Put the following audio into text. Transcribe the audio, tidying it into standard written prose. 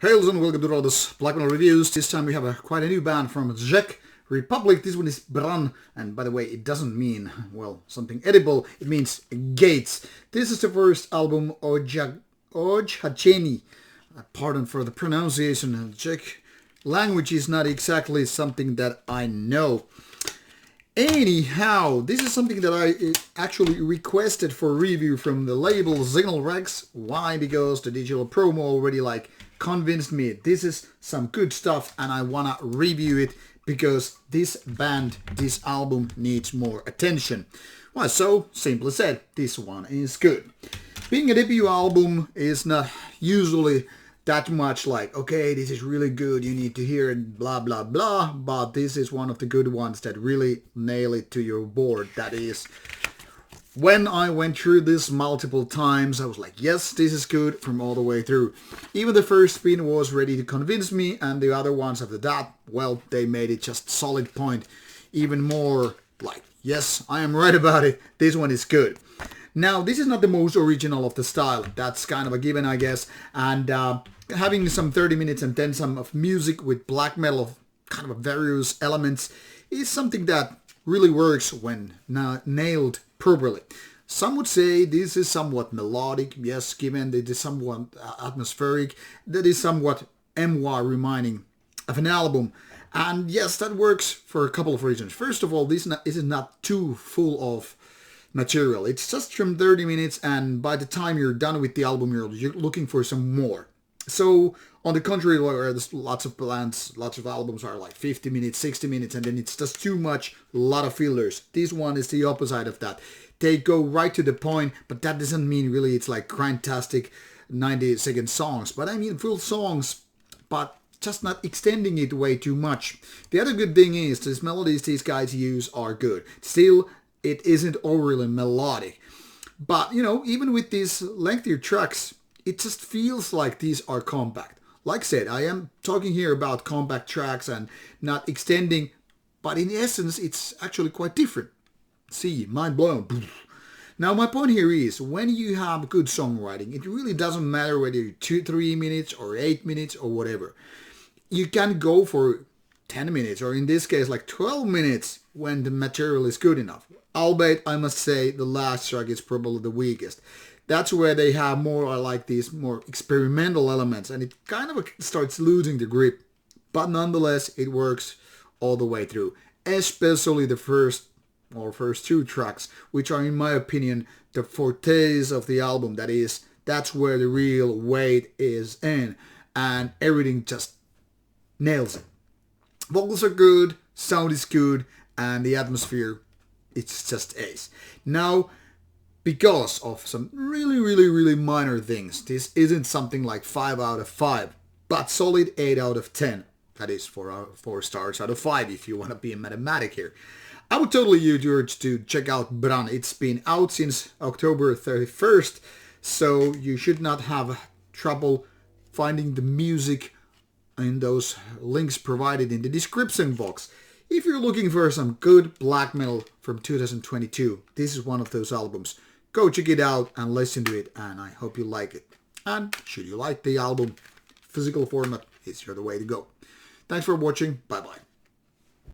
Hails and welcome to Rauta's Black Metal Reviews. This time we have quite a new band from Czech Republic. This one is Bran, and by the way, it doesn't mean, well, something edible. It means gates. This is the first album, Odcházení. Pardon for the pronunciation. Czech language is not exactly something that I know. Anyhow, this is something that I actually requested for review from the label Signal Rex. Why? Because the digital promo already convinced me this is some good stuff and I wanna review it because this band, this album needs more attention. Well, so simply said, this one is good. Being a debut album is not usually that much okay, this is really good, you need to hear it, blah blah blah, but this is one of the good ones that really nail it to your board. That is, when I went through this multiple times, I was like, yes, this is good from all the way through. Even the first spin was ready to convince me, and the other ones after that, well, they made it just solid point. Even more yes, I am right about it, this one is good. Now, this is not the most original of the style. That's kind of a given, I guess. And having some 30 minutes and then some of music with black metal of kind of various elements is something that really works when nailed properly. Some would say this is somewhat melodic. Yes, given that it is somewhat atmospheric. That is somewhat MY reminding of an album. And yes, that works for a couple of reasons. First of all, this is not too full of material. It's just from 30 minutes, and by the time you're done with the album, you're looking for some more. So on the contrary, where there's lots of bands, lots of albums are 50 minutes, 60 minutes, and then it's just too much, a lot of fillers. This one is the opposite of that. They go right to the point, but that doesn't mean really it's grindtastic 90-second songs. But I mean full songs, but just not extending it way too much. The other good thing is these melodies these guys use are good. Still, it isn't overly melodic. But, even with these lengthier tracks, it just feels like these are compact. Like I said, I am talking here about compact tracks and not extending, but in essence, it's actually quite different. See, mind blown. Now, my point here is, when you have good songwriting, it really doesn't matter whether you're 2-3 minutes or 8 minutes or whatever. You can go for 10 minutes, or in this case, 12 minutes when the material is good enough. Albeit, I must say, the last track is probably the weakest. That's where they have more these more experimental elements, and it kind of starts losing the grip. But nonetheless, it works all the way through. Especially the first two tracks, which are, in my opinion, the fortes of the album. That's where the real weight is in, and everything just nails it. Vocals are good, sound is good, and the atmosphere, it's just ace. Now, because of some really minor things, this isn't something like 5 out of 5, but solid 8 out of 10. That is 4 stars out of 5 if you want to be a mathematic here. I would totally urge to check out Bran. It's been out since October 31st, so you should not have trouble finding the music in those links provided in the description box. If you're looking for some good black metal from 2022, this is one of those albums. Go check it out and listen to it, and I hope you like it. And should you like the album, physical format is the way to go. Thanks for watching. Bye bye.